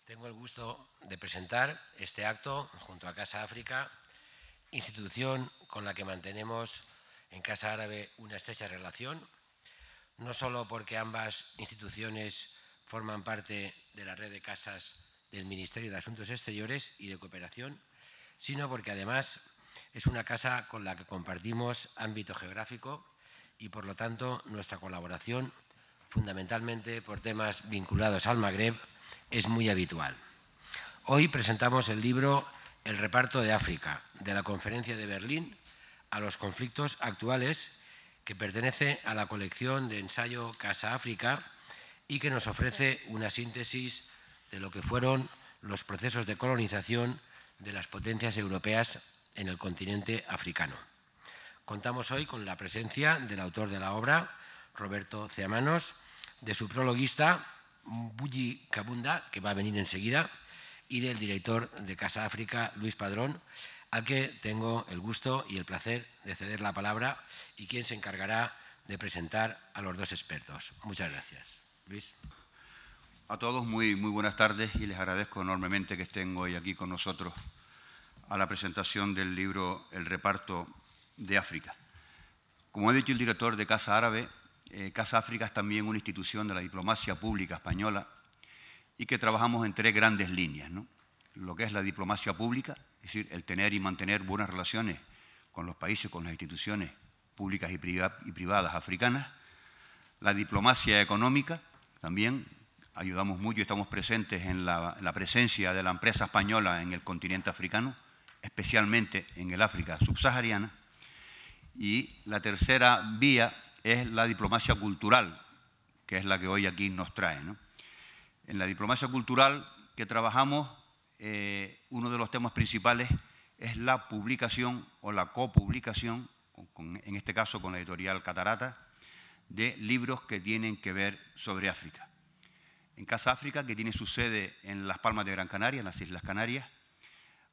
Tengo el gusto de presentar este acto junto a Casa África, institución con la que mantenemos en Casa Árabe una estrecha relación, no solo porque ambas instituciones forman parte de la red de casas del Ministerio de Asuntos Exteriores y de Cooperación, sino porque además es una casa con la que compartimos ámbito geográfico y, por lo tanto, nuestra colaboración, fundamentalmente por temas vinculados al Magreb, es muy habitual. Hoy presentamos el libro El reparto de África, de la Conferencia de Berlín a los conflictos actuales, que pertenece a la colección de ensayo Casa África y que nos ofrece una síntesis de lo que fueron los procesos de colonización de las potencias europeas en el continente africano. Contamos hoy con la presencia del autor de la obra, Roberto Ceamanos, de su prologuista, Bulli Kabunda, que va a venir enseguida, y del director de Casa África, Luis Padrón, al que tengo el gusto y el placer de ceder la palabra y quien se encargará de presentar a los dos expertos. Muchas gracias. Luis. A todos muy buenas tardes y les agradezco enormemente que estén hoy aquí con nosotros a la presentación del libro El reparto de África. Como ha dicho el director de Casa Árabe, Casa África es también una institución de la diplomacia pública española y que trabajamos en tres grandes líneas, ¿no? Lo que es la diplomacia pública, es decir, el tener y mantener buenas relaciones con los países, con las instituciones públicas y privadas africanas. La diplomacia económica, también ayudamos mucho y estamos presentes en la presencia de la empresa española en el continente africano, especialmente en el África subsahariana. Y la tercera vía es la diplomacia cultural, que es la que hoy aquí nos trae, ¿no? En la diplomacia cultural que trabajamos, uno de los temas principales es la publicación o la copublicación, en este caso con la editorial Catarata, de libros que tienen que ver sobre África. En Casa África, que tiene su sede en Las Palmas de Gran Canaria, en las Islas Canarias,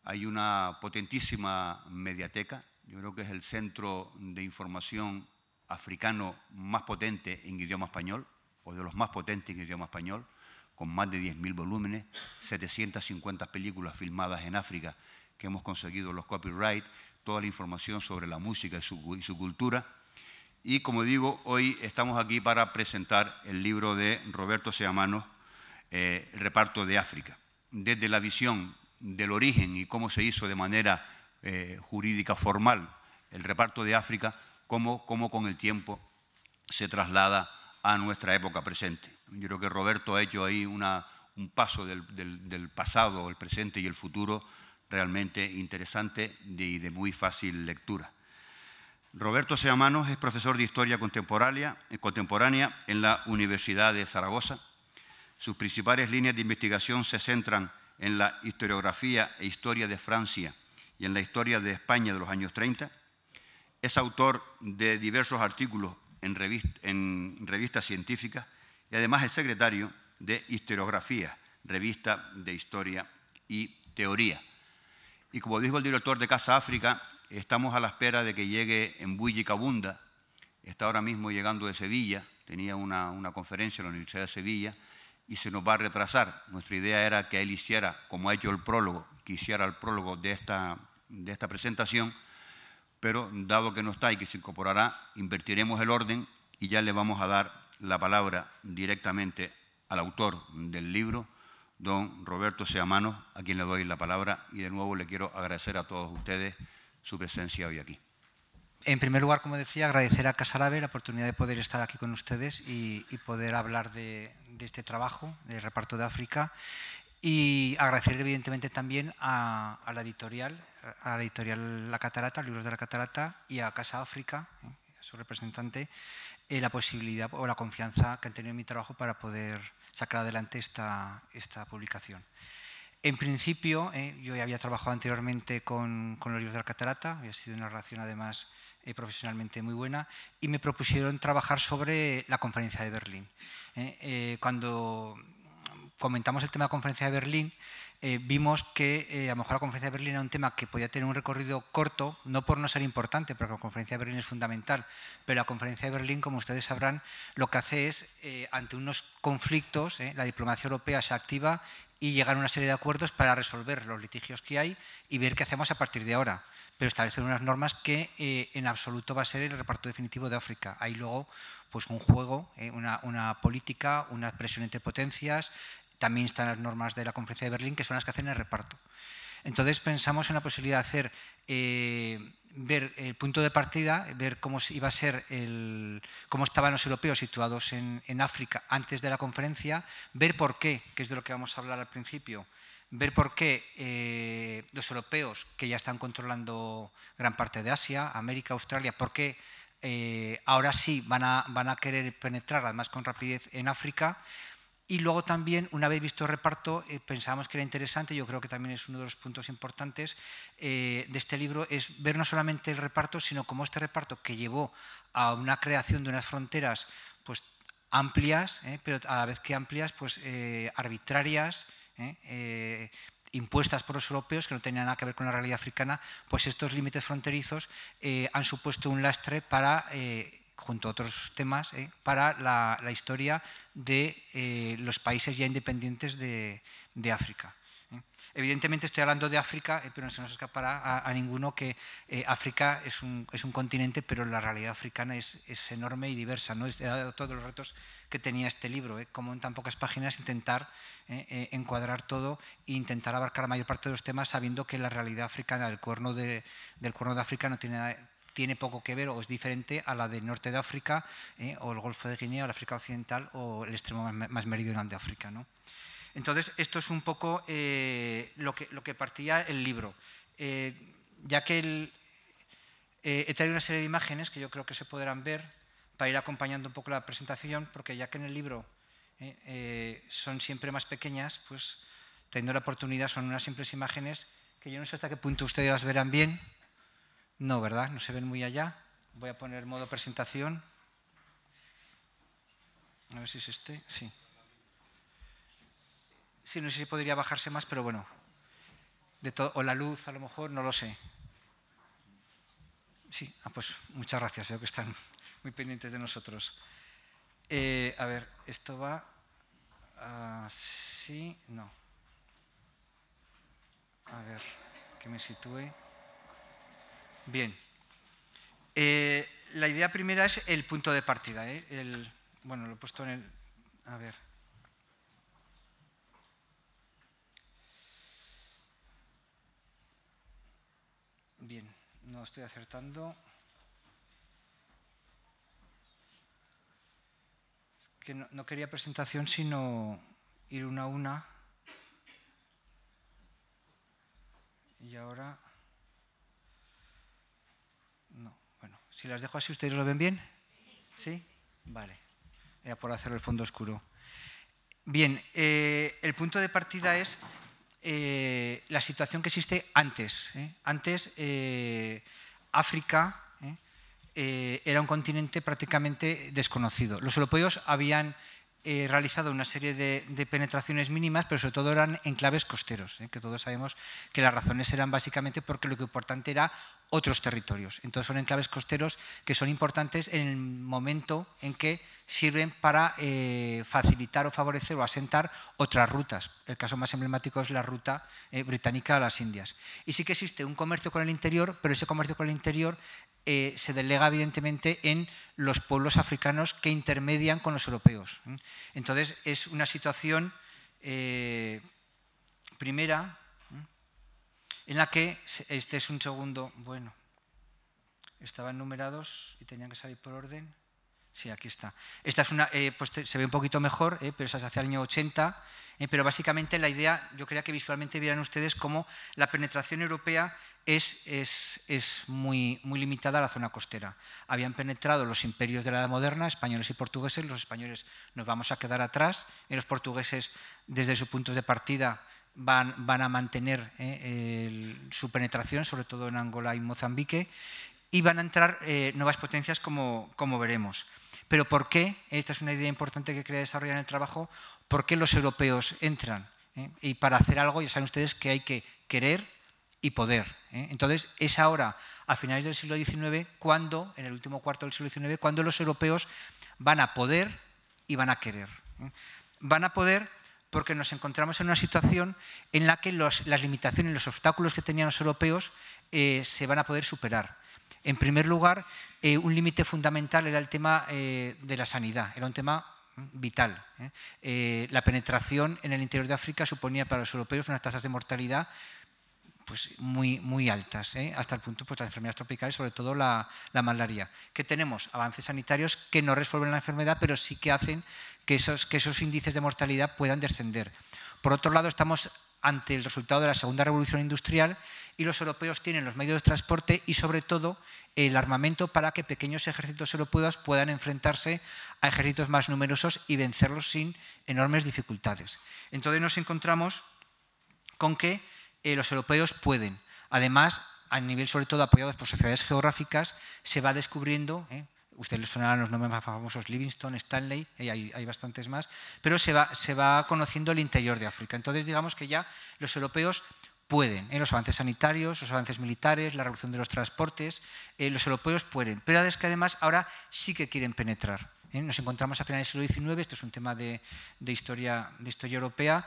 hay una potentísima mediateca. Yo creo que es el centro de información africano más potente en idioma español, o de los más potentes en idioma español, con más de 10.000 volúmenes, 750 películas filmadas en África que hemos conseguido los copyright, toda la información sobre la música y su cultura. Y como digo, hoy estamos aquí para presentar el libro de Roberto Ceamanos, El reparto de África, desde la visión del origen y cómo se hizo de manera jurídica formal el reparto de África, cómo con el tiempo se traslada a nuestra época presente. Yo creo que Roberto ha hecho ahí un paso del pasado, el presente y el futuro realmente interesante y de muy fácil lectura. Roberto Ceamanos es profesor de Historia Contemporánea en la Universidad de Zaragoza. Sus principales líneas de investigación se centran en la historiografía e historia de Francia y en la historia de España de los años 30. Es autor de diversos artículos en revistas científicas y además es secretario de Historiografía, revista de Historia y Teoría. Y como dijo el director de Casa África, estamos a la espera de que llegue en Bulli Kabunda. Está ahora mismo llegando de Sevilla, tenía una conferencia en la Universidad de Sevilla y se nos va a retrasar. Nuestra idea era que él hiciera, como ha hecho el prólogo, que hiciera el prólogo de esta presentación, pero dado que no está y que se incorporará, invertiremos el orden y ya le vamos a dar la palabra directamente al autor del libro, don Roberto Ceamanos, a quien le doy la palabra y de nuevo le quiero agradecer a todos ustedes su presencia hoy aquí. En primer lugar, como decía, agradecer a Casa Árabe la oportunidad de poder estar aquí con ustedes y poder hablar de este trabajo, del reparto de África, y agradecer evidentemente también a la editorial La Catarata, Libros de la Catarata, y a Casa África, a su representante, la posibilidad o la confianza que han tenido en mi trabajo para poder sacar adelante esta publicación. En principio, yo ya había trabajado anteriormente con los Libros de la Catarata, había sido una relación además profesionalmente muy buena, y me propusieron trabajar sobre la Conferencia de Berlín. Cuando comentamos el tema de la Conferencia de Berlín, vimos que a lo mejor la Conferencia de Berlín era un tema que podía tener un recorrido corto, no por no ser importante, porque la Conferencia de Berlín es fundamental, pero la Conferencia de Berlín, como ustedes sabrán, lo que hace es, ante unos conflictos, la diplomacia europea se activa y llegar a una serie de acuerdos para resolver los litigios que hay y ver qué hacemos a partir de ahora. Pero establecer unas normas que en absoluto va a ser el reparto definitivo de África. Hay luego pues, un juego, una política, una presión entre potencias. También están las normas de la Conferencia de Berlín, que son las que hacen el reparto. Entonces pensamos en la posibilidad de hacer, ver el punto de partida, ver cómo iba a ser cómo estaban los europeos situados en África antes de la conferencia, ver por qué, que es de lo que vamos a hablar al principio, ver por qué los europeos, que ya están controlando gran parte de Asia, América, Australia, por qué ahora sí van a querer penetrar, además con rapidez, en África. Y luego también, una vez visto el reparto, pensábamos que era interesante, yo creo que también es uno de los puntos importantes de este libro, es ver no solamente el reparto, sino cómo este reparto, que llevó a una creación de unas fronteras pues, amplias, pero a la vez que amplias, pues, arbitrarias, impuestas por los europeos, que no tenían nada que ver con la realidad africana, pues estos límites fronterizos han supuesto un lastre para, junto a otros temas, para la historia de los países ya independientes de África. Evidentemente estoy hablando de África, pero no se nos escapará a ninguno que África es un continente, pero la realidad africana es enorme y diversa, ¿no? Es de todos los retos que tenía este libro, como en tan pocas páginas intentar encuadrar todo e intentar abarcar la mayor parte de los temas, sabiendo que la realidad africana del cuerno de África no tiene poco que ver o es diferente a la del norte de África, o el Golfo de Guinea, o la África Occidental, o el extremo más meridional de África, ¿no? Entonces, esto es un poco lo que partía el libro. Ya que he traído una serie de imágenes que yo creo que se podrán ver para ir acompañando un poco la presentación, porque ya que en el libro son siempre más pequeñas, pues teniendo la oportunidad, son unas simples imágenes que yo no sé hasta qué punto ustedes las verán bien. No, ¿verdad? No se ven muy allá. Voy a poner modo presentación. A ver si es este. Sí. Sí, no sé si podría bajarse más, pero bueno. O la luz, a lo mejor, no lo sé. Sí, pues muchas gracias. Veo que están muy pendientes de nosotros. A ver, esto va así. No. A ver, que me sitúe. Bien, la idea primera es el punto de partida. Bueno, lo he puesto en el... A ver. Bien, no estoy acertando. Es que no quería presentación, sino ir una a una. Y ahora... No, bueno, si las dejo así, ¿ustedes lo ven bien? ¿Sí? Vale, era por hacer el fondo oscuro. Bien, el punto de partida es la situación que existe antes. Antes, África era un continente prácticamente desconocido. Los europeos habían realizado una serie de penetraciones mínimas, pero sobre todo eran enclaves costeros, que todos sabemos que las razones eran básicamente porque lo que importante era otros territorios. Entonces son enclaves costeros que son importantes en el momento en que sirven para facilitar o favorecer o asentar otras rutas. El caso más emblemático es la ruta británica a las Indias. Y sí que existe un comercio con el interior, pero ese comercio con el interior se delega evidentemente en los pueblos africanos que intermedian con los europeos. Entonces es una situación primera en la que, este es un segundo, bueno, estaban numerados y tenían que salir por orden. Sí, aquí está. Esta es una, pues se ve un poquito mejor, pero esa es hacia el año 80, pero básicamente la idea, yo quería que visualmente vieran ustedes cómo la penetración europea es muy limitada a la zona costera. Habían penetrado los imperios de la Edad Moderna, españoles y portugueses. Los españoles nos vamos a quedar atrás, y los portugueses, desde sus puntos de partida, van a mantener su penetración, sobre todo en Angola y Mozambique, y van a entrar nuevas potencias como veremos. Pero ¿por qué? Esta es una idea importante que quería desarrollar en el trabajo. ¿Por qué los europeos entran? Y para hacer algo ya saben ustedes que hay que querer y poder. Entonces es ahora, a finales del siglo XIX, cuando, en el último cuarto del siglo XIX, cuando los europeos van a poder y van a querer. Van a poder porque nos encontramos en una situación en la que las limitaciones, los obstáculos que tenían los europeos se van a poder superar. En primer lugar, un límite fundamental era el tema de la sanidad, era un tema vital. La penetración en el interior de África suponía para los europeos unas tasas de mortalidad pues muy altas, hasta el punto pues las enfermedades tropicales, sobre todo la malaria. ¿Qué tenemos? Avances sanitarios que no resuelven la enfermedad, pero sí que hacen que esos índices de mortalidad puedan descender. Por otro lado, estamos ante el resultado de la segunda revolución industrial y los europeos tienen los medios de transporte y sobre todo el armamento para que pequeños ejércitos europeos puedan enfrentarse a ejércitos más numerosos y vencerlos sin enormes dificultades. Entonces nos encontramos con que los europeos pueden. Además, a nivel sobre todo apoyados por sociedades geográficas, se va descubriendo, ustedes les sonarán los nombres más famosos, Livingstone, Stanley, hay bastantes más, pero se va conociendo el interior de África. Entonces, digamos que ya los europeos pueden, los avances sanitarios, los avances militares, la revolución de los transportes, los europeos pueden, pero es que además ahora sí que quieren penetrar. Nos encontramos a finales del siglo XIX, esto es un tema de historia europea,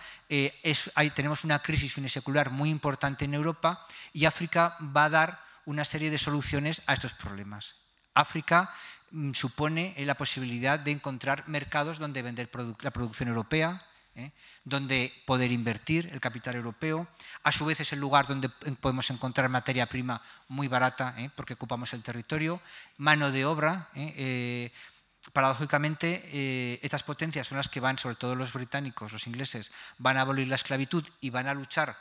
ahí tenemos una crisis finisecular muy importante en Europa y África va a dar una serie de soluciones a estos problemas. África supone la posibilidad de encontrar mercados donde vender la producción europea, donde poder invertir el capital europeo. A su vez es el lugar donde podemos encontrar materia prima muy barata, porque ocupamos el territorio, mano de obra. Paradójicamente, estas potencias son las que van, sobre todo los británicos, los ingleses, van a abolir la esclavitud y van a luchar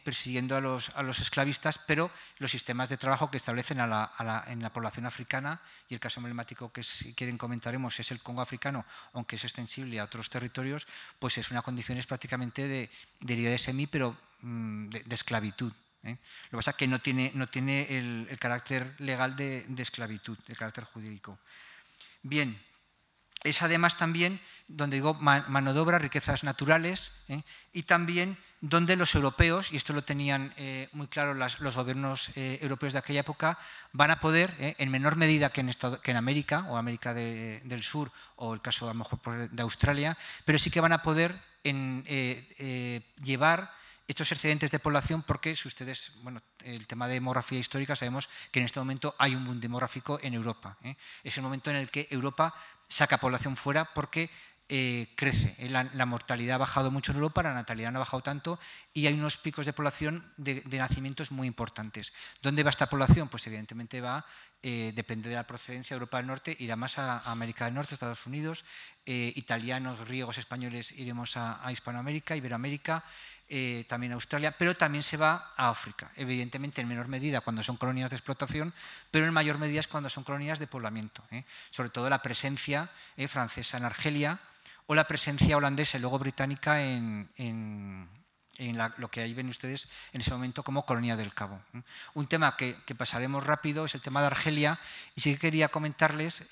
persiguiendo a los esclavistas, pero los sistemas de trabajo que establecen en la población africana, y el caso emblemático que si quieren comentaremos es el Congo africano, aunque es extensible a otros territorios, pues es una condición prácticamente de libertad semi, pero de esclavitud. Lo que pasa es que no tiene el carácter legal de esclavitud, el carácter jurídico. Bien, es además también donde digo mano de obra, riquezas naturales, y también donde los europeos, y esto lo tenían muy claro los gobiernos europeos de aquella época, van a poder, en menor medida que en América, o América del Sur, o el caso a lo mejor de Australia, pero sí que van a poder llevar estos excedentes de población, porque si ustedes, bueno, el tema de demografía histórica, sabemos que en este momento hay un boom demográfico en Europa. Es el momento en el que Europa saca población fuera porque crece. La mortalidad ha bajado mucho en Europa, la natalidad no ha bajado tanto y hay unos picos de población de nacimientos muy importantes. ¿Dónde va esta población? Pues evidentemente depende de la procedencia, Europa del Norte irá más a América del Norte, Estados Unidos, italianos, griegos, españoles iremos a Hispanoamérica, Iberoamérica, también a Australia, pero también se va a África, evidentemente en menor medida cuando son colonias de explotación, pero en mayor medida es cuando son colonias de poblamiento, sobre todo la presencia francesa en Argelia o la presencia holandesa y luego británica en lo que ahí ven ustedes en ese momento como Colonia del Cabo. Un tema que pasaremos rápido es el tema de Argelia, y sí que quería comentarles,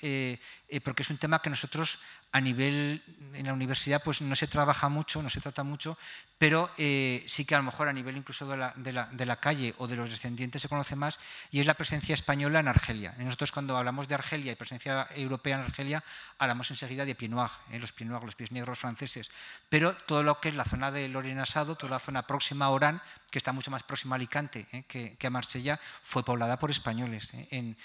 porque es un tema que nosotros a nivel, en la universidad pues no se trabaja mucho, no se trata mucho, pero sí que a lo mejor a nivel incluso de la calle o de los descendientes se conoce más, y es la presencia española en Argelia. Nosotros cuando hablamos de Argelia y presencia europea en Argelia, hablamos enseguida de Pied Noir, los pies negros franceses, pero todo lo que es la zona de Lorena Sado, toda la zona próxima a Orán, que está mucho más próxima a Alicante que a Marsella, fue poblada por españoles. En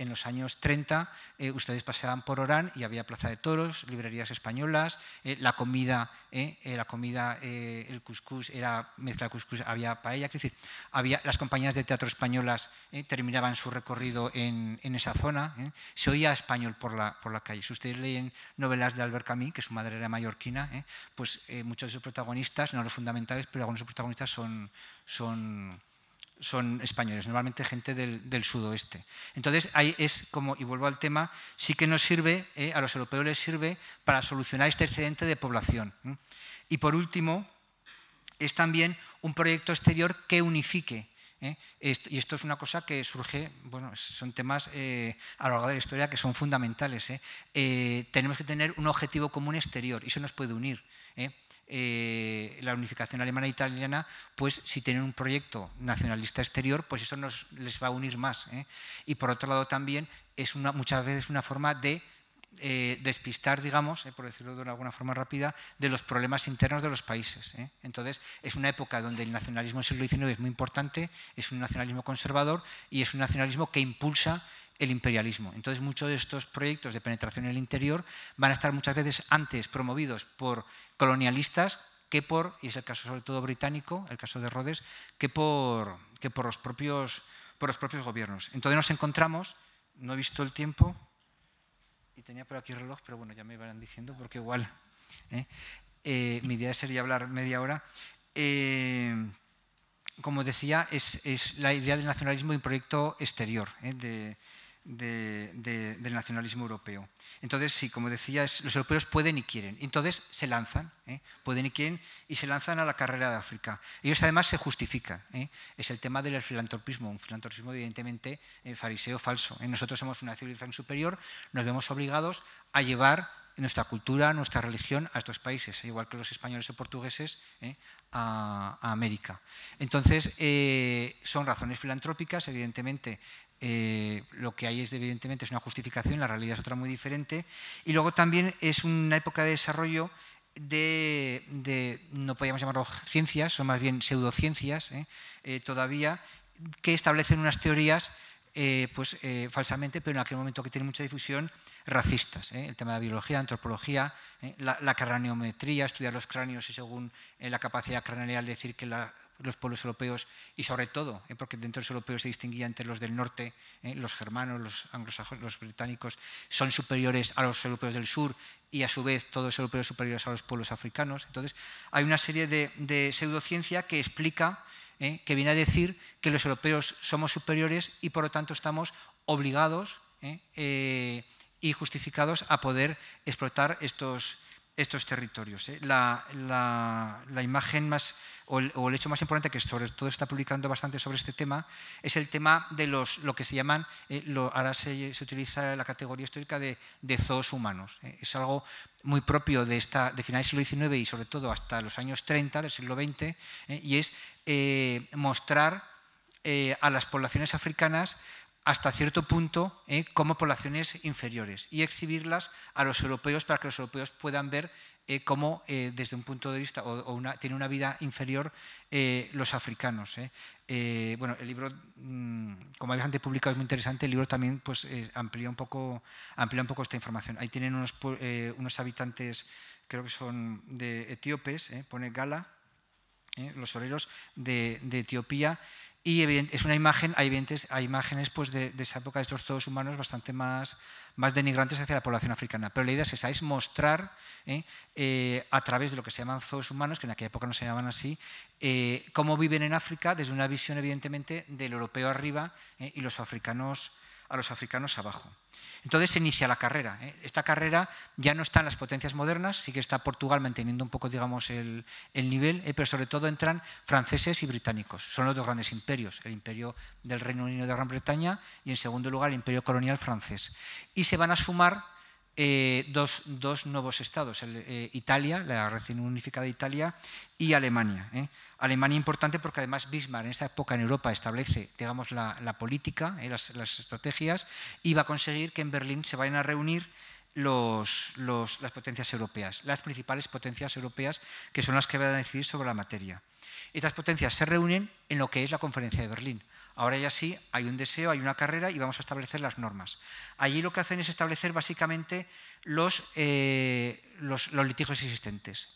los años 30 ustedes paseaban por Orán y había plaza de toros, librerías españolas, la comida, el cuscús era mezcla de cuscús, había paella, es decir, las compañías de teatro españolas terminaban su recorrido en esa zona, se oía español por la calle. Si ustedes leen novelas de Albert Camus, que su madre era mallorquina, pues muchos de sus protagonistas, no los fundamentales, pero algunos de sus protagonistas son españoles, normalmente gente del sudoeste. Entonces, ahí es como, y vuelvo al tema, sí que nos sirve, a los europeos les sirve para solucionar este excedente de población. Y por último, es también un proyecto exterior que unifique. Y esto es una cosa que surge, bueno, son temas a lo largo de la historia que son fundamentales. Tenemos que tener un objetivo común exterior y eso nos puede unir. La unificación alemana e italiana, pues si tienen un proyecto nacionalista exterior, pues eso les va a unir más. Y por otro lado también es muchas veces una forma de despistar, digamos, por decirlo de alguna forma rápida, de los problemas internos de los países. Entonces, es una época donde el nacionalismo del siglo XIX es muy importante, es un nacionalismo conservador y es un nacionalismo que impulsa el imperialismo. Entonces, muchos de estos proyectos de penetración en el interior van a estar muchas veces antes promovidos por colonialistas que por, y es el caso sobre todo británico, el caso de Rhodes, que por los propios gobiernos. Entonces nos encontramos, no he visto el tiempo, y tenía por aquí el reloj, pero bueno, ya me van diciendo, porque igual mi idea sería hablar media hora. Como decía, es la idea del nacionalismo de un proyecto exterior, del nacionalismo europeo. Entonces, sí, como decía, los europeos pueden y quieren. Entonces, se lanzan, pueden y quieren, y se lanzan a la carrera de África. Ellos además se justifican. Es el tema del filantropismo, un filantropismo evidentemente fariseo falso. Nosotros somos una civilización superior, nos vemos obligados a llevar nuestra cultura, nuestra religión a estos países, igual que los españoles o portugueses a América. Entonces, son razones filantrópicas, evidentemente. Lo que hay evidentemente es una justificación, la realidad es otra muy diferente, y luego también es una época de desarrollo no podríamos llamarlo ciencias, son más bien pseudociencias todavía, que establecen unas teorías falsamente, pero en aquel momento que tienen mucha difusión, racistas. El tema de la biología, la antropología, la craneometría, estudiar los cráneos y según la capacidad craneal decir que los pueblos europeos, y sobre todo, porque dentro de los europeos se distinguía entre los del norte, los germanos, los anglosajones, los británicos, son superiores a los europeos del sur y a su vez todos los europeos superiores a los pueblos africanos. Entonces, hay una serie de pseudociencia que explica, que viene a decir que los europeos somos superiores y por lo tanto estamos obligados y justificados a poder explotar estos territorios. La imagen más, o el hecho más importante, que sobre todo está publicando bastante sobre este tema, es el tema de lo que se llaman, ahora se utiliza la categoría histórica de zoos humanos. Es algo muy propio de finales del siglo XIX y sobre todo hasta los años 30 del siglo XX, y es mostrar a las poblaciones africanas hasta cierto punto como poblaciones inferiores y exhibirlas a los europeos para que los europeos puedan ver cómo desde un punto de vista tienen una vida inferior los africanos. Bueno, el libro, como habéis antes publicado, es muy interesante. El libro también pues, amplía un poco esta información. Ahí tienen unos habitantes, creo que son de etíopes, pone Gala, los oreros de Etiopía. Y es una imagen, hay imágenes pues, de esa época de estos zoos humanos bastante más denigrantes hacia la población africana. Pero la idea es esa, es mostrar a través de lo que se llaman zoos humanos, que en aquella época no se llamaban así, cómo viven en África desde una visión evidentemente del europeo arriba y a los africanos abajo. Entonces se inicia la carrera. Esta carrera ya no está en las potencias modernas, sí que está Portugal manteniendo un poco, digamos, el nivel, pero sobre todo entran franceses y británicos. Son los dos grandes imperios, el imperio del Reino Unido de Gran Bretaña y en segundo lugar el imperio colonial francés. Y se van a sumar dos nuevos estados, Italia, la recién unificada Italia, y Alemania. Alemania importante porque además Bismarck en esa época en Europa establece, digamos, la política, las estrategias, y va a conseguir que en Berlín se vayan a reunir las potencias europeas, las principales potencias europeas que son las que van a decidir sobre la materia. Estas potencias se reúnen en lo que es la Conferencia de Berlín. Ahora ya sí, hay un deseo, hay una carrera y vamos a establecer las normas. Allí lo que hacen es establecer básicamente los litigios existentes.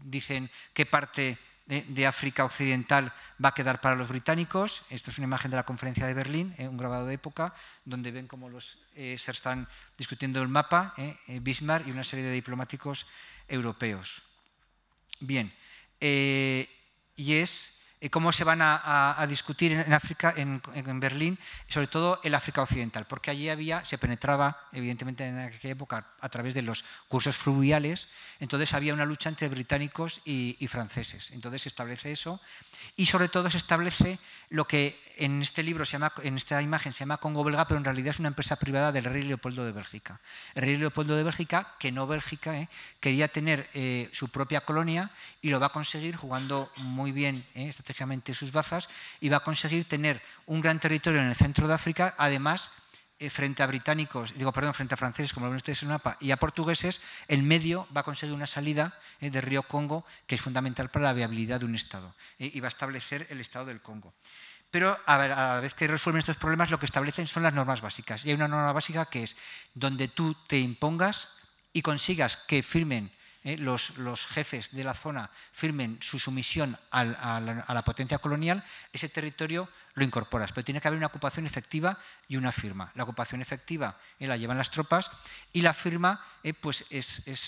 Dicen qué parte de África Occidental va a quedar para los británicos. Esto es una imagen de la Conferencia de Berlín, un grabado de época, donde ven cómo se están discutiendo el mapa, Bismarck y una serie de diplomáticos europeos. Bien, y es cómo se van a discutir en África, en Berlín, sobre todo el África Occidental, porque allí se penetraba, evidentemente en aquella época, a través de los cursos fluviales, entonces había una lucha entre británicos y franceses. Entonces se establece eso y sobre todo se establece lo que en este libro, en esta imagen se llama Congo belga, pero en realidad es una empresa privada del rey Leopoldo de Bélgica. El rey Leopoldo de Bélgica, que no Bélgica, quería tener su propia colonia y lo va a conseguir jugando muy bien estratégicamente sus bazas y va a conseguir tener un gran territorio en el centro de África, además frente a británicos, frente a franceses, como lo ven ustedes en el mapa, y a portugueses, el medio va a conseguir una salida del río Congo que es fundamental para la viabilidad de un Estado y va a establecer el Estado del Congo. Pero a la vez que resuelven estos problemas, lo que establecen son las normas básicas. Y hay una norma básica que es donde tú te impongas y consigas que firmen los jefes de la zona firmen su sumisión a la potencia colonial, ese territorio lo incorporas. Pero tiene que haber una ocupación efectiva y una firma. La ocupación efectiva la llevan las tropas y la firma, pues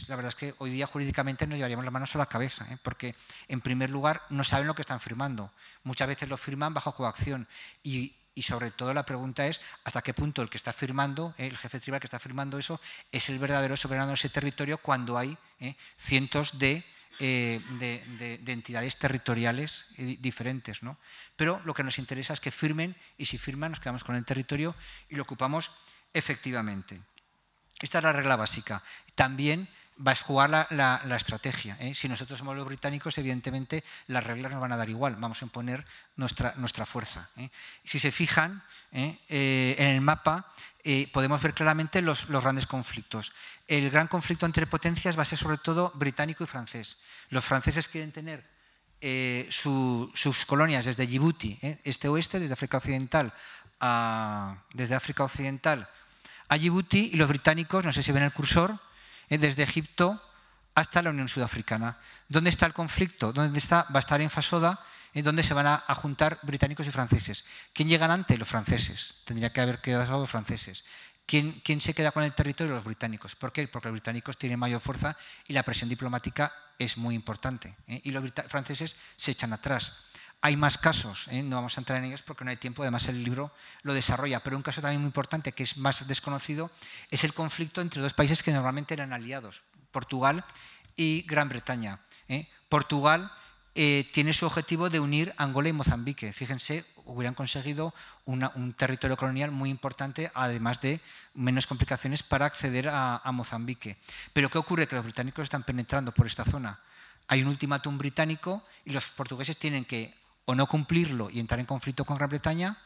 la verdad es que hoy día jurídicamente nos llevaríamos las manos a la cabeza, porque en primer lugar no saben lo que están firmando. Muchas veces lo firman bajo coacción y sobre todo la pregunta es hasta qué punto el que está firmando, el jefe tribal que está firmando eso, es el verdadero soberano de ese territorio cuando hay cientos de entidades territoriales diferentes, ¿no? Pero lo que nos interesa es que firmen y si firman nos quedamos con el territorio y lo ocupamos efectivamente. Esta es la regla básica. También va a jugar la estrategia. Si nosotros somos los británicos, evidentemente las reglas nos van a dar igual, vamos a imponer nuestra fuerza. Si se fijan en el mapa, podemos ver claramente los grandes conflictos. El gran conflicto entre potencias va a ser sobre todo británico y francés. Los franceses quieren tener sus colonias desde Djibouti, este-oeste, desde África Occidental a Djibouti, y los británicos, no sé si ven el cursor, desde Egipto hasta la Unión Sudafricana. ¿Dónde está el conflicto? ¿Dónde está? Va a estar en Fasoda, donde se van a juntar británicos y franceses. ¿Quién llegan antes? Los franceses. Tendría que haber quedado los franceses. ¿Quién se queda con el territorio? Los británicos. ¿Por qué? Porque los británicos tienen mayor fuerza y la presión diplomática es muy importante. Y los franceses se echan atrás. Hay más casos, no vamos a entrar en ellos porque no hay tiempo, además el libro lo desarrolla, pero un caso también muy importante que es más desconocido es el conflicto entre dos países que normalmente eran aliados, Portugal y Gran Bretaña. Portugal tiene su objetivo de unir Angola y Mozambique. Fíjense, hubieran conseguido un territorio colonial muy importante, además de menos complicaciones para acceder a Mozambique. Pero ¿qué ocurre? Que los británicos están penetrando por esta zona. Hay un ultimátum británico y los portugueses tienen que o no cumplirlo y entrar en conflicto con Gran Bretaña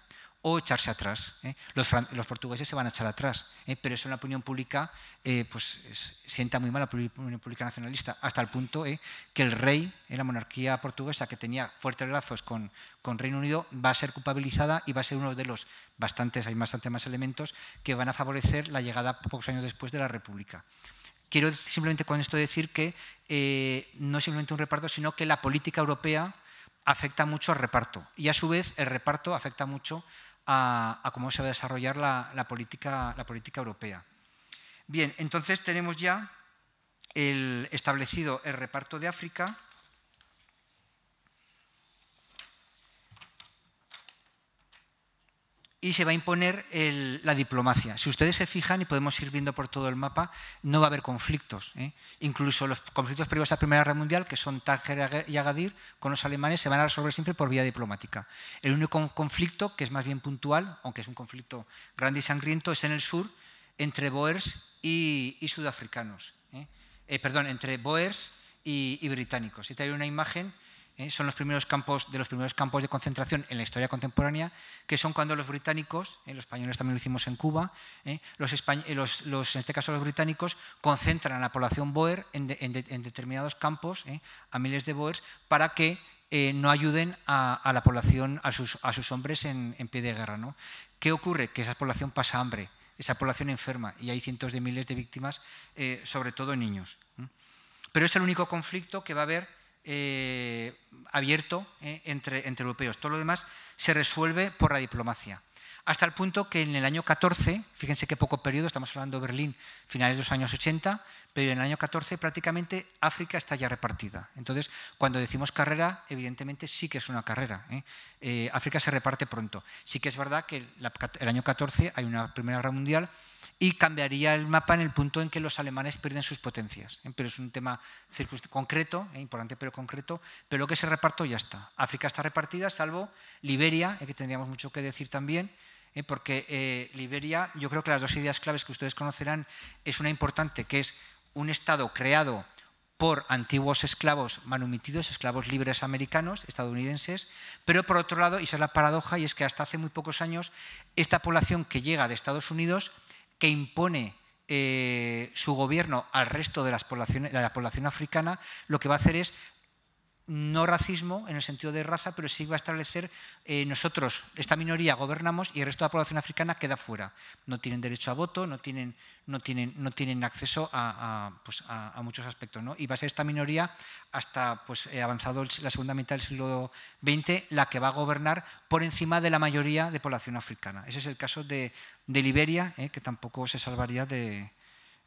o echarse atrás. Los portugueses se van a echar atrás, pero eso en la opinión pública sienta muy mal la opinión pública nacionalista, hasta el punto que el rey, la monarquía portuguesa, que tenía fuertes lazos con Reino Unido, va a ser culpabilizada y va a ser uno de los hay bastante más elementos que van a favorecer la llegada pocos años después de la República. Quiero simplemente con esto decir que no es simplemente un reparto, sino que la política europea afecta mucho al reparto y a su vez el reparto afecta mucho a cómo se va a desarrollar la política europea. Bien, entonces tenemos ya establecido el reparto de África. Y se va a imponer la diplomacia. Si ustedes se fijan, y podemos ir viendo por todo el mapa, no va a haber conflictos. Incluso los conflictos previos a la Primera Guerra Mundial, que son Tánger y Agadir, con los alemanes, se van a resolver siempre por vía diplomática. El único conflicto, que es más bien puntual, aunque es un conflicto grande y sangriento, es en el sur, entre boers y sudafricanos. Entre boers y británicos. Y te hay una imagen. Son los primeros campos de concentración en la historia contemporánea, que son cuando los británicos, los españoles también lo hicimos en Cuba, en este caso los británicos, concentran a la población boer en determinados campos, a miles de boers, para que no ayuden a la población, a sus hombres en pie de guerra, ¿no? ¿Qué ocurre? Que esa población pasa hambre, esa población enferma, y hay cientos de miles de víctimas, sobre todo niños. Pero es el único conflicto que va a haber abierto entre europeos. Todo lo demás se resuelve por la diplomacia. Hasta el punto que en el año 14, fíjense qué poco periodo, estamos hablando de Berlín, finales de los años 80, pero en el año 14 prácticamente África está ya repartida. Entonces, cuando decimos carrera, evidentemente sí que es una carrera. África se reparte pronto. Sí que es verdad que el año 14 hay una Primera Guerra Mundial y cambiaría el mapa en el punto en que los alemanes pierden sus potencias. Pero es un tema concreto, importante pero concreto, pero lo que se reparto ya está. África está repartida, salvo Liberia, que tendríamos mucho que decir también, porque Liberia, yo creo que las dos ideas claves que ustedes conocerán es una importante, que es un Estado creado por antiguos esclavos manumitidos, esclavos libres americanos, estadounidenses, pero por otro lado, y esa es la paradoja, y es que hasta hace muy pocos años esta población que llega de Estados Unidos, que impone su gobierno al resto de la población africana, lo que va a hacer es no racismo en el sentido de raza, pero sí va a establecer nosotros, esta minoría, gobernamos y el resto de la población africana queda fuera. No tienen derecho a voto, no tienen acceso a muchos aspectos, ¿no? Y va a ser esta minoría hasta avanzado la segunda mitad del siglo XX la que va a gobernar por encima de la mayoría de población africana. Ese es el caso de Liberia, que tampoco se salvaría de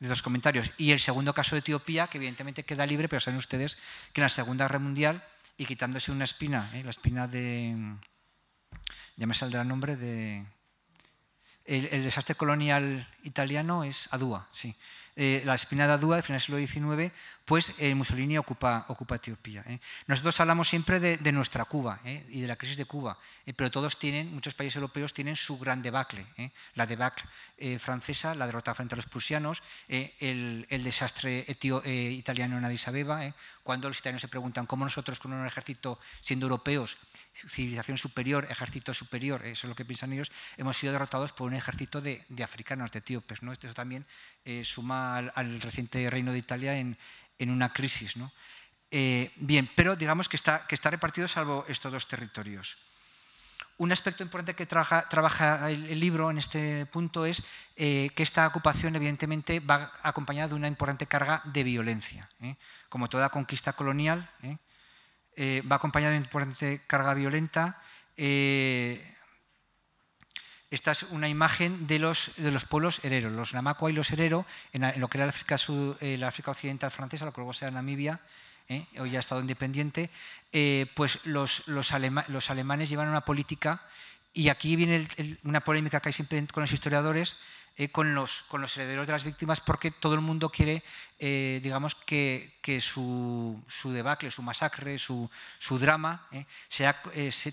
los comentarios. Y el segundo caso de Etiopía, que evidentemente queda libre, pero saben ustedes que en la Segunda Guerra Mundial, y quitándose una espina, la espina de... ya me saldrá el nombre de... El desastre colonial italiano es Adua, sí. La espina de Adua, del final del siglo XIX, pues Mussolini ocupa Etiopía. Nosotros hablamos siempre de nuestra Cuba y de la crisis de Cuba, pero muchos países europeos tienen su gran debacle. La debacle francesa, la derrota frente a los prusianos, el desastre italiano en Addis Abeba, cuando los italianos se preguntan cómo nosotros con un ejército, siendo europeos, civilización superior, ejército superior, eso es lo que piensan ellos, hemos sido derrotados por un ejército de africanos, de etíopes, ¿no? Esto también suma al reciente reino de Italia en una crisis, ¿no? Bien, pero digamos que está repartido salvo estos dos territorios. Un aspecto importante que trabaja el libro en este punto es que esta ocupación evidentemente va acompañada de una importante carga de violencia. Como toda conquista colonial, va acompañada de una importante carga violenta. Esta es una imagen de los pueblos hereros, los Namaqua y los Herero, en lo que era la África occidental francesa, lo que luego sea Namibia, hoy ya Estado independiente, pues los alemanes llevan una política, y aquí viene una polémica que hay siempre con los historiadores, con los herederos de las víctimas, porque todo el mundo quiere, digamos, que su debacle, su masacre, su drama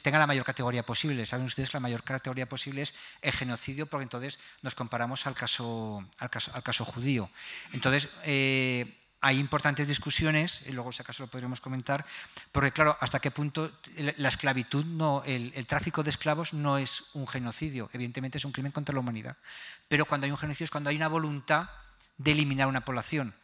tenga la mayor categoría posible. Saben ustedes que la mayor categoría posible es el genocidio, porque entonces nos comparamos al caso judío. Entonces, hay importantes discusiones, y luego si acaso lo podríamos comentar, porque claro, hasta qué punto la esclavitud, el tráfico de esclavos no es un genocidio, evidentemente es un crimen contra la humanidad, pero cuando hay un genocidio es cuando hay una voluntad de eliminar una población.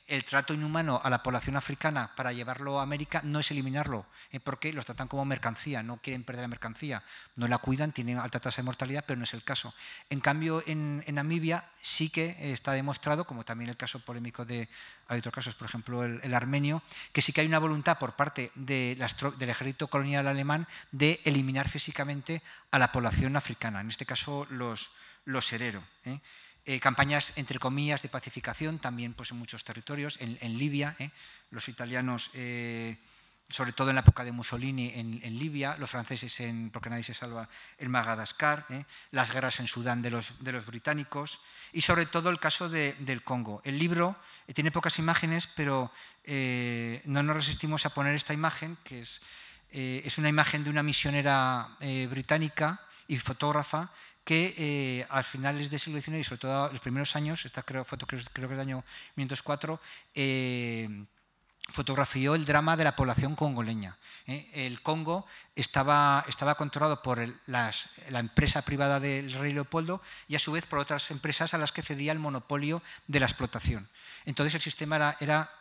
El trato inhumano a la población africana para llevarlo a América no es eliminarlo, porque los tratan como mercancía, no quieren perder la mercancía, no la cuidan, tienen alta tasa de mortalidad, pero no es el caso. En cambio, en Namibia sí que está demostrado, como también el caso polémico hay otros casos, por ejemplo el armenio, que sí que hay una voluntad por parte del ejército colonial alemán de eliminar físicamente a la población africana, en este caso los Herero. Campañas, entre comillas, de pacificación también pues, en muchos territorios, en Libia, los italianos, sobre todo en la época de Mussolini en Libia, los franceses, porque nadie se salva, en Madagascar, las guerras en Sudán de los británicos y sobre todo el caso del Congo. El libro tiene pocas imágenes, pero no nos resistimos a poner esta imagen, que es una imagen de una misionera británica y fotógrafa, que a finales del siglo XIX y sobre todo en los primeros años, esta foto creo que es del año 1904, fotografió el drama de la población congoleña. El Congo estaba controlado por la empresa privada del rey Leopoldo y a su vez por otras empresas a las que cedía el monopolio de la explotación. Entonces el sistema era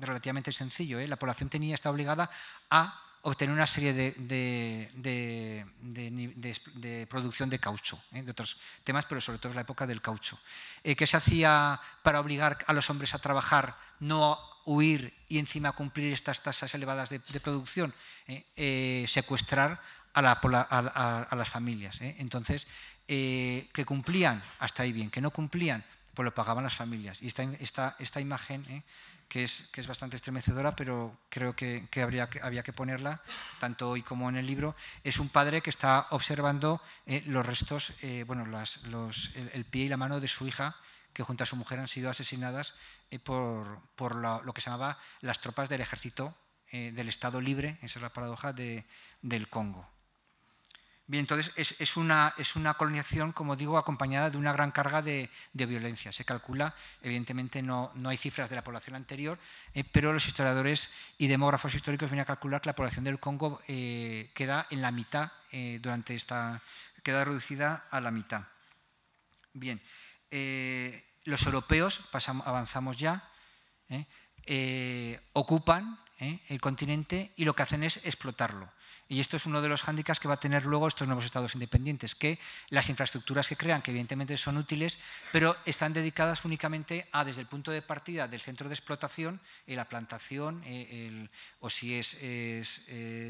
relativamente sencillo. La población estaba obligada a obtener una serie de producción de caucho, de otros temas, pero sobre todo en la época del caucho. ¿Qué se hacía para obligar a los hombres a trabajar, no huir y encima cumplir estas tasas elevadas de producción? Secuestrar a las familias. Entonces, que cumplían, hasta ahí bien, que no cumplían, pues lo pagaban las familias. Y esta imagen, que es bastante estremecedora, pero creo que había que ponerla, tanto hoy como en el libro, es un padre que está observando los restos, el pie y la mano de su hija, que junto a su mujer han sido asesinadas por lo que se llamaba las tropas del ejército del Estado Libre, esa es la paradoja, del Congo. Bien, entonces es una colonización, como digo, acompañada de una gran carga de violencia. Se calcula, evidentemente no hay cifras de la población anterior, pero los historiadores y demógrafos históricos vienen a calcular que la población del Congo queda en la mitad, queda reducida a la mitad. Bien, los europeos, avanzamos ya, ocupan el continente y lo que hacen es explotarlo. Y esto es uno de los hándicaps que va a tener luego estos nuevos estados independientes, que las infraestructuras que crean, que evidentemente son útiles, pero están dedicadas únicamente a, desde el punto de partida del centro de explotación, la plantación, o si es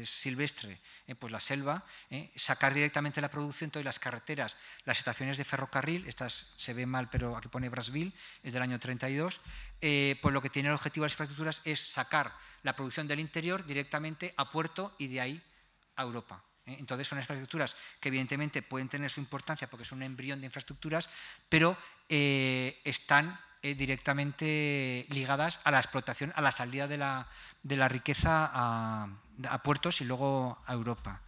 silvestre, pues la selva, sacar directamente la producción. Entonces las carreteras, las estaciones de ferrocarril, estas se ve mal, pero aquí pone Brazzaville, es del año 32, pues lo que tiene el objetivo de las infraestructuras es sacar la producción del interior directamente a puerto y de ahí a Europa. Entonces son infraestructuras que evidentemente pueden tener su importancia porque son un embrión de infraestructuras, pero están directamente ligadas a la explotación, a la salida de la riqueza a puertos y luego a Europa.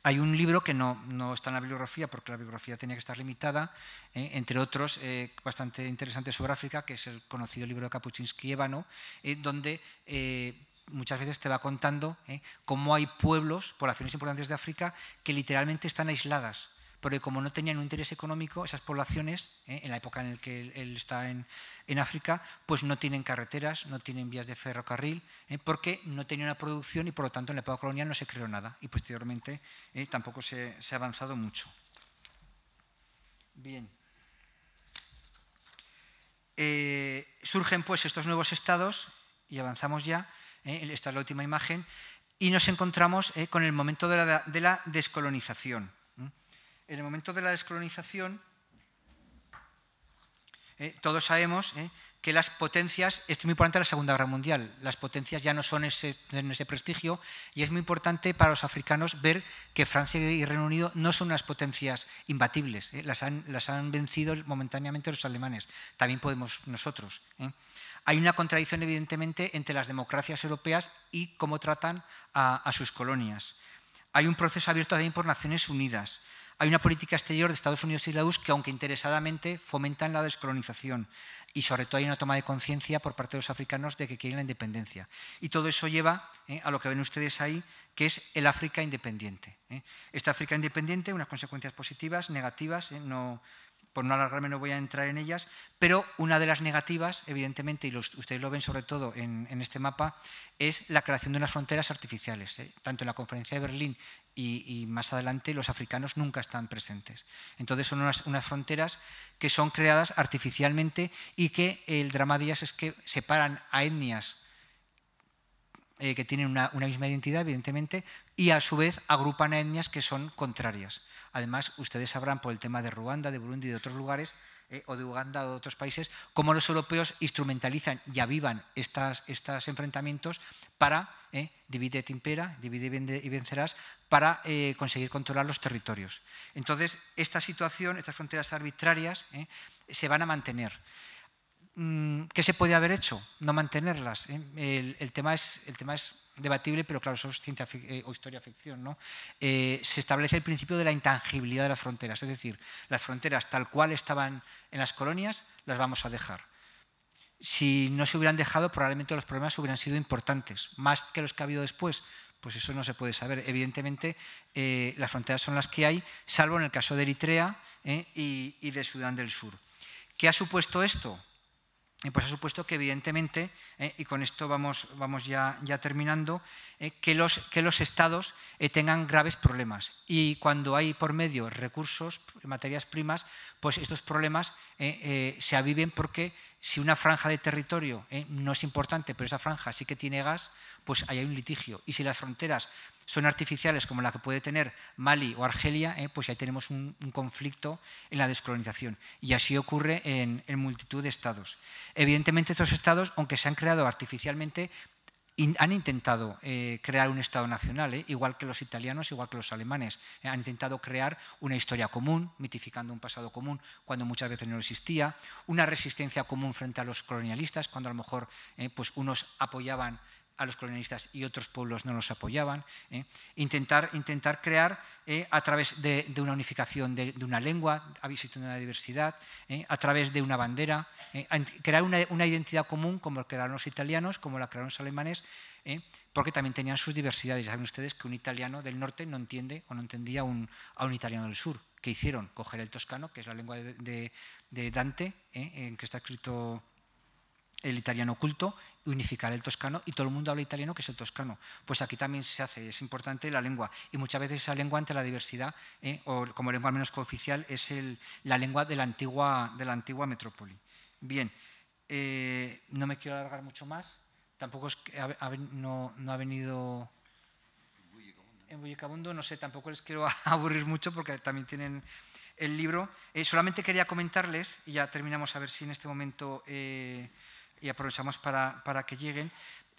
Hay un libro que no está en la bibliografía porque la bibliografía tenía que estar limitada, entre otros, bastante interesante sobre África, que es el conocido libro de Kapuscinski-Ébano, donde muchas veces te va contando cómo hay pueblos, poblaciones importantes de África, que literalmente están aisladas, porque como no tenían un interés económico, esas poblaciones, en la época en la que él está en África, pues no tienen carreteras, no tienen vías de ferrocarril, porque no tenían una producción y por lo tanto en la época colonial no se creó nada y posteriormente tampoco se ha avanzado mucho. Bien. Surgen pues estos nuevos estados y avanzamos ya. Esta es la última imagen, y nos encontramos con el momento de la descolonización. En el momento de la descolonización, todos sabemos que las potencias, esto es muy importante en la Segunda Guerra Mundial, las potencias ya no son en ese prestigio, y es muy importante para los africanos ver que Francia y Reino Unido no son unas potencias imbatibles, las han vencido momentáneamente los alemanes, también podemos nosotros. Hay una contradicción, evidentemente, entre las democracias europeas y cómo tratan a sus colonias. Hay un proceso abierto también por Naciones Unidas. Hay una política exterior de Estados Unidos y la URSS que, aunque interesadamente, fomentan la descolonización. Y sobre todo hay una toma de conciencia por parte de los africanos de que quieren la independencia. Y todo eso lleva a lo que ven ustedes ahí, que es el África independiente. Esta África independiente, unas consecuencias positivas, negativas, por no alargarme no voy a entrar en ellas, pero una de las negativas, evidentemente, y ustedes lo ven sobre todo en este mapa, es la creación de unas fronteras artificiales. Tanto en la conferencia de Berlín y más adelante los africanos nunca están presentes. Entonces son unas fronteras que son creadas artificialmente y que el drama de ellas es que separan a etnias que tienen una misma identidad, evidentemente, y a su vez agrupan a etnias que son contrarias. Además, ustedes sabrán por el tema de Ruanda, de Burundi y de otros lugares, o de Uganda o de otros países, cómo los europeos instrumentalizan y avivan estos enfrentamientos para, divide et impera, divide y vencerás, para conseguir controlar los territorios. Entonces, esta situación, estas fronteras arbitrarias, se van a mantener. ¿Qué se podía haber hecho? No mantenerlas. El tema es debatible, pero claro, eso es ciencia o historia ficción, ¿no? Se establece el principio de la intangibilidad de las fronteras, es decir, las fronteras tal cual estaban en las colonias, las vamos a dejar. Si no se hubieran dejado, probablemente los problemas hubieran sido importantes, más que los que ha habido después. Pues eso no se puede saber. Evidentemente, las fronteras son las que hay, salvo en el caso de Eritrea y de Sudán del Sur. ¿Qué ha supuesto esto? Pues ha supuesto que evidentemente, y con esto vamos ya terminando, que los estados tengan graves problemas. Y cuando hay por medio recursos, materias primas, pues estos problemas se aviven porque si una franja de territorio no es importante, pero esa franja sí que tiene gas, pues ahí hay un litigio. Y si las fronteras son artificiales, como la que puede tener Mali o Argelia, pues ahí tenemos un conflicto en la descolonización. Y así ocurre en multitud de estados. Evidentemente, estos estados, aunque se han creado artificialmente, han intentado crear un Estado nacional, igual que los italianos, igual que los alemanes. Han intentado crear una historia común, mitificando un pasado común cuando muchas veces no existía, una resistencia común frente a los colonialistas, cuando a lo mejor pues unos apoyaban a los colonialistas y otros pueblos no los apoyaban. Intentar crear a través de una unificación de una lengua, existiendo una diversidad, a través de una bandera, crear una identidad común como la crearon los italianos, como la crearon los alemanes, porque también tenían sus diversidades. Ya saben ustedes que un italiano del norte no entiende o no entendía a un italiano del sur. ¿Qué hicieron? Coger el toscano, que es la lengua de Dante, en que está escrito el italiano culto, unificar el toscano, y todo el mundo habla italiano, que es el toscano. Pues aquí también se hace, es importante la lengua, y muchas veces esa lengua ante la diversidad, o como lengua al menos cooficial, es la lengua de la antigua metrópoli. Bien, no me quiero alargar mucho más, tampoco es que no ha venido en Bullicabundo, no sé, tampoco les quiero aburrir mucho porque también tienen el libro. Solamente quería comentarles, y ya terminamos a ver si en este momento... y aprovechamos para que lleguen.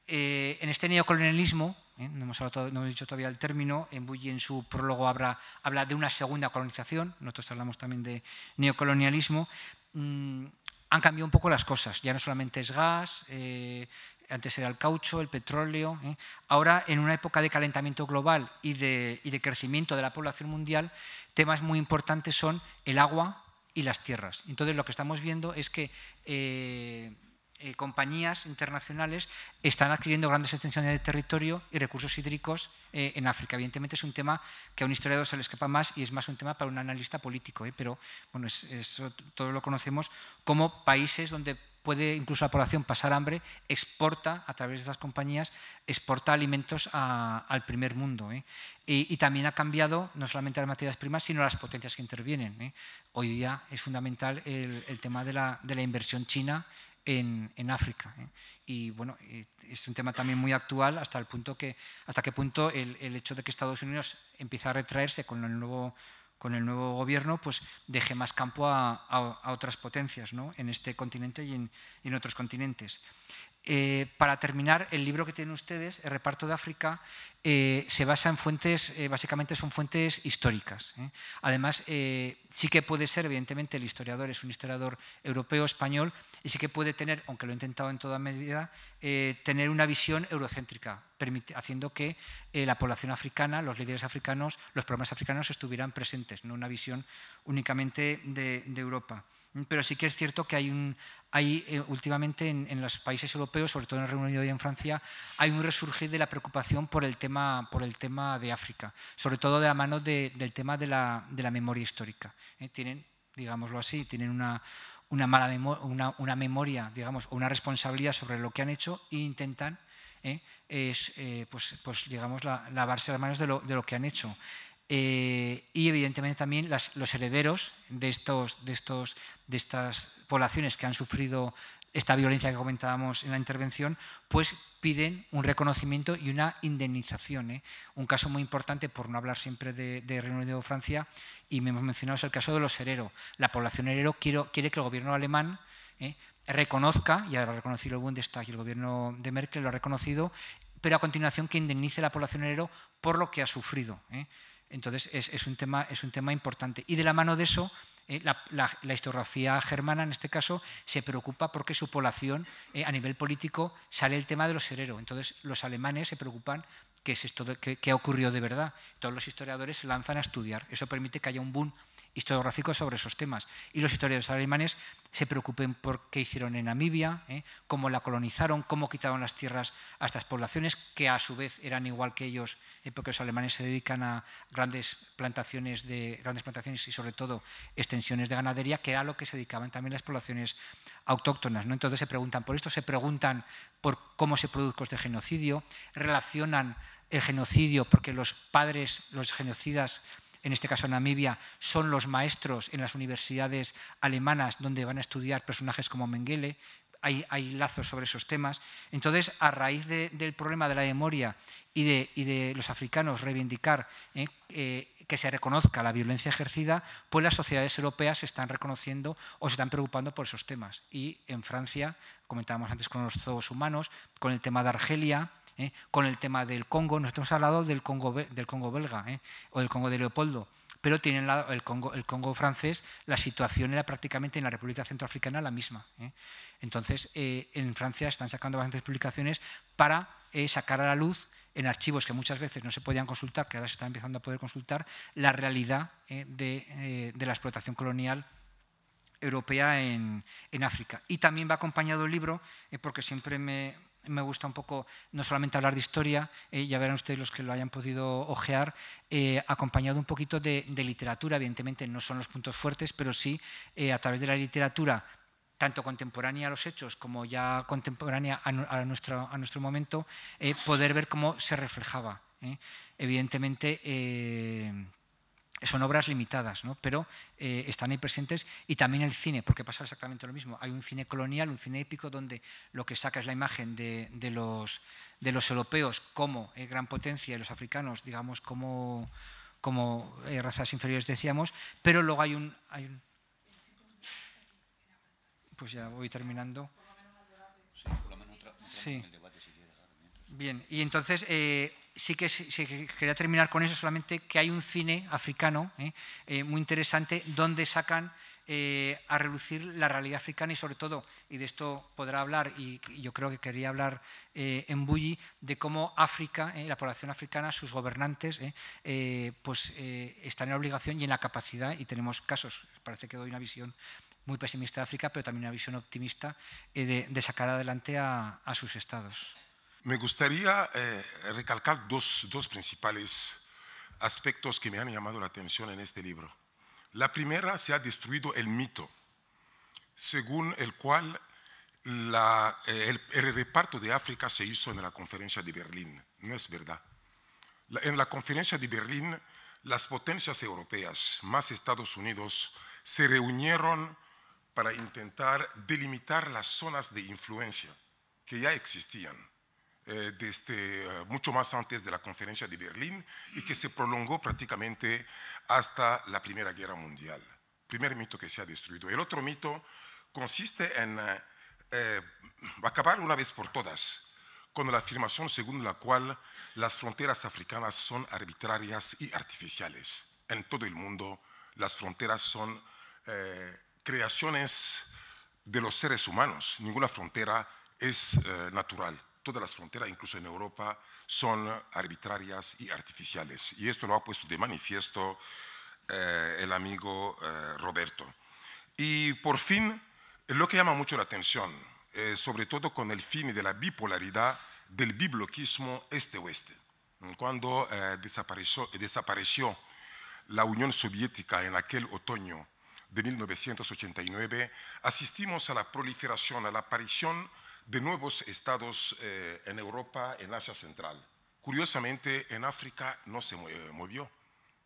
En este neocolonialismo, no hemos dicho todavía el término, en Bulli en su prólogo habla de una segunda colonización, nosotros hablamos también de neocolonialismo. Han cambiado un poco las cosas, ya no solamente es gas, antes era el caucho, el petróleo. Ahora, en una época de calentamiento global y de crecimiento de la población mundial, temas muy importantes son el agua y las tierras. Entonces, lo que estamos viendo es que compañías internacionales están adquiriendo grandes extensiones de territorio y recursos hídricos en África. Evidentemente es un tema que a un historiador se le escapa más y es más un tema para un analista político, pero bueno, todos lo conocemos como países donde puede incluso la población pasar hambre, exporta a través de estas compañías, exporta alimentos al primer mundo. Y también ha cambiado no solamente las materias primas, sino las potencias que intervienen. Hoy día es fundamental el tema de la inversión china en África. Y bueno, es un tema también muy actual hasta qué punto el hecho de que Estados Unidos empiece a retraerse con el nuevo gobierno, pues deje más campo a otras potencias, ¿no? En este continente y en otros continentes. Para terminar, el libro que tienen ustedes, El reparto de África, se basa en fuentes, básicamente son fuentes históricas. Además, sí que puede ser, evidentemente, el historiador es un historiador europeo, español, y sí que puede tener, aunque lo he intentado en toda medida, tener una visión eurocéntrica, haciendo que la población africana, los líderes africanos, los problemas africanos estuvieran presentes, no una visión únicamente de Europa. Pero sí que es cierto que hay últimamente en los países europeos, sobre todo en el Reino Unido y en Francia, hay un resurgir de la preocupación por el tema de África, sobre todo de la mano del tema de la memoria histórica. Tienen, digámoslo así, tienen una memoria, digamos, o una responsabilidad sobre lo que han hecho e intentan digamos, lavarse las manos de lo que han hecho. Y evidentemente también los herederos de estas poblaciones que han sufrido esta violencia que comentábamos en la intervención, pues piden un reconocimiento y una indemnización. Un caso muy importante, por no hablar siempre de Reino Unido o Francia, y me hemos mencionado, es el caso de los Herero. La población Herero quiere que el gobierno alemán reconozca, ya lo ha reconocido el Bundestag y el gobierno de Merkel lo ha reconocido, pero a continuación que indemnice a la población Herero por lo que ha sufrido. Entonces es un tema importante. Y de la mano de eso, la historiografía germana, en este caso, se preocupa porque su población, a nivel político, sale el tema de los Herero. Entonces los alemanes se preocupan qué es esto, qué ocurrió de verdad. Todos los historiadores se lanzan a estudiar. Eso permite que haya un boom historiográfico sobre esos temas. Y los historiadores alemanes se preocupen por qué hicieron en Namibia, cómo la colonizaron, cómo quitaron las tierras a estas poblaciones, que a su vez eran igual que ellos, porque los alemanes se dedican a grandes plantaciones y sobre todo extensiones de ganadería, que era lo que se dedicaban también las poblaciones autóctonas, ¿no? Entonces se preguntan por esto, se preguntan por cómo se produjo este genocidio, relacionan el genocidio porque los padres, los genocidas, en este caso Namibia, son los maestros en las universidades alemanas donde van a estudiar personajes como Mengele. Hay lazos sobre esos temas. Entonces, a raíz del problema de la memoria y de los africanos reivindicar que se reconozca la violencia ejercida, pues las sociedades europeas se están reconociendo o se están preocupando por esos temas. Y en Francia, comentábamos antes con los zoos humanos, con el tema de Argelia, con el tema del Congo. Nosotros hemos hablado del Congo belga o del Congo de Leopoldo, pero tienen el Congo francés, la situación era prácticamente en la República Centroafricana la misma. Entonces, en Francia están sacando bastantes publicaciones para sacar a la luz en archivos que muchas veces no se podían consultar, que ahora se están empezando a poder consultar, la realidad de la explotación colonial europea en África. Y también va acompañado el libro, porque siempre me gusta un poco no solamente hablar de historia, ya verán ustedes los que lo hayan podido ojear, acompañado un poquito de literatura. Evidentemente no son los puntos fuertes, pero sí a través de la literatura, tanto contemporánea a los hechos como ya contemporánea a nuestro momento, poder ver cómo se reflejaba. Evidentemente son obras limitadas, ¿no? Pero están ahí presentes, y también el cine, porque pasa exactamente lo mismo. Hay un cine colonial, un cine épico, donde lo que saca es la imagen de los europeos como gran potencia y los africanos, digamos, como razas inferiores, decíamos, pero luego hay un... Pues ya voy terminando. Sí. Bien, y entonces sí que quería terminar con eso, solamente que hay un cine africano muy interesante donde sacan a relucir la realidad africana, y sobre todo, y de esto podrá hablar, y yo creo que quería hablar en Bulli, de cómo África, la población africana, sus gobernantes, pues están en la obligación y en la capacidad, y tenemos casos, parece que doy una visión muy pesimista de África, pero también una visión optimista de sacar adelante a sus estados. Me gustaría recalcar dos principales aspectos que me han llamado la atención en este libro. La primera, se ha destruido el mito según el cual el reparto de África se hizo en la conferencia de Berlín. No es verdad. En la conferencia de Berlín, las potencias europeas, más Estados Unidos, se reunieron para intentar delimitar las zonas de influencia que ya existían desde mucho más antes de la conferencia de Berlín, y que se prolongó prácticamente hasta la Primera Guerra Mundial. Primer mito que se ha destruido. El otro mito consiste en acabar una vez por todas con la afirmación según la cual las fronteras africanas son arbitrarias y artificiales. En todo el mundo las fronteras son creaciones de los seres humanos. Ninguna frontera es natural. Todas las fronteras, incluso en Europa, son arbitrarias y artificiales. Y esto lo ha puesto de manifiesto el amigo Roberto. Y por fin, lo que llama mucho la atención, sobre todo con el fin de la bipolaridad del bibloquismo este-oeste. Cuando desapareció la Unión Soviética en aquel otoño de 1989, asistimos a la proliferación, a la aparición de nuevos estados en Europa, en Asia Central. Curiosamente, en África no se movió,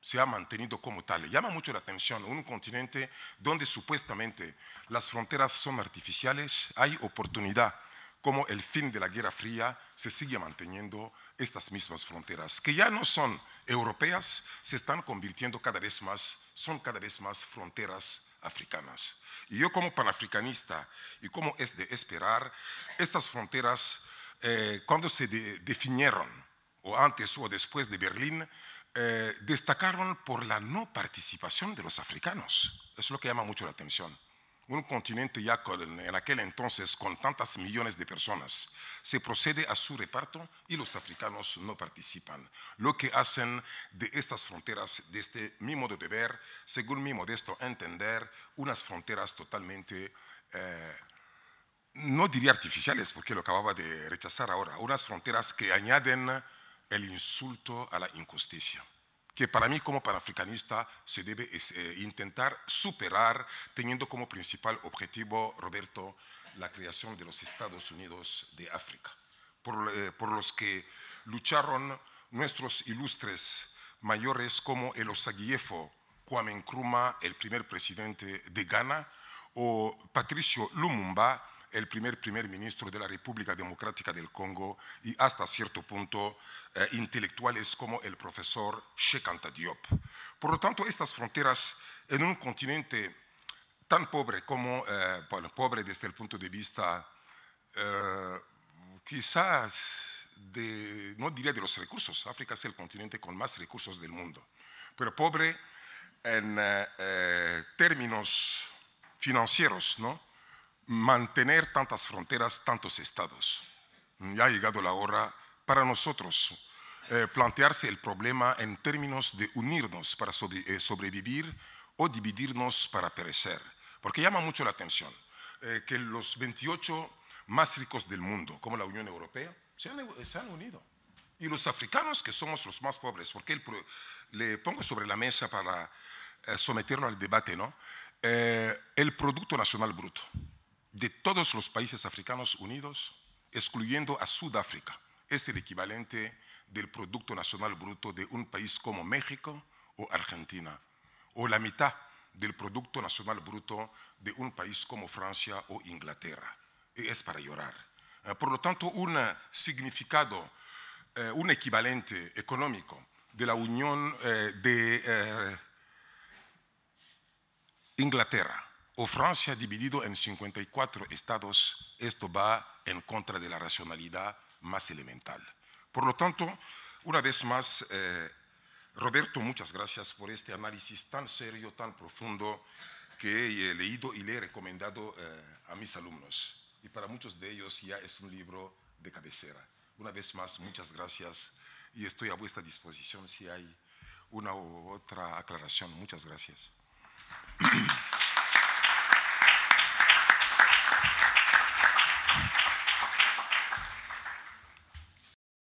se ha mantenido como tal. Llama mucho la atención, un continente donde supuestamente las fronteras son artificiales, hay oportunidad, como el fin de la Guerra Fría, se sigue manteniendo estas mismas fronteras, que ya no son europeas, se están convirtiendo cada vez más, son cada vez más fronteras africanas. Y yo, como panafricanista, y como es de esperar, estas fronteras, cuando se definieron, o antes o después de Berlín, destacaron por la no participación de los africanos. Es lo que llama mucho la atención. Un continente ya en aquel entonces con tantas millones de personas, se procede a su reparto y los africanos no participan. Lo que hacen de estas fronteras, desde mi modo de ver, según mi modesto entender, unas fronteras totalmente, no diría artificiales, porque lo acababa de rechazar ahora, unas fronteras que añaden el insulto a la injusticia, que para mí como panafricanista se debe intentar superar, teniendo como principal objetivo, Roberto, la creación de los Estados Unidos de África, por los que lucharon nuestros ilustres mayores como el Osagyefo Kwame Nkrumah, el primer presidente de Ghana, o Patricio Lumumba, el primer ministro de la República Democrática del Congo, y hasta cierto punto intelectuales como el profesor Cheikh Anta Diop. Por lo tanto, estas fronteras en un continente tan pobre como, bueno, pobre desde el punto de vista quizás no diría de los recursos, África es el continente con más recursos del mundo, pero pobre en términos financieros, ¿no? Mantener tantas fronteras, tantos estados. Ya ha llegado la hora para nosotros plantearse el problema en términos de unirnos para sobrevivir o dividirnos para perecer. Porque llama mucho la atención que los 28 más ricos del mundo, como la Unión Europea, se han unido. Y los africanos, que somos los más pobres, porque le pongo sobre la mesa para someterlo al debate, ¿no? El Producto Nacional Bruto de todos los países africanos unidos, excluyendo a Sudáfrica, es el equivalente del Producto Nacional Bruto de un país como México o Argentina, o la mitad del Producto Nacional Bruto de un país como Francia o Inglaterra. Es para llorar. Por lo tanto, un significado, un equivalente económico de la Unión de Inglaterra o Francia dividido en 54 estados, esto va en contra de la racionalidad más elemental. Por lo tanto, una vez más, Roberto, muchas gracias por este análisis tan serio, tan profundo que he leído y le he recomendado a mis alumnos. Y para muchos de ellos ya es un libro de cabecera. Una vez más, muchas gracias y estoy a vuestra disposición si hay una u otra aclaración. Muchas gracias.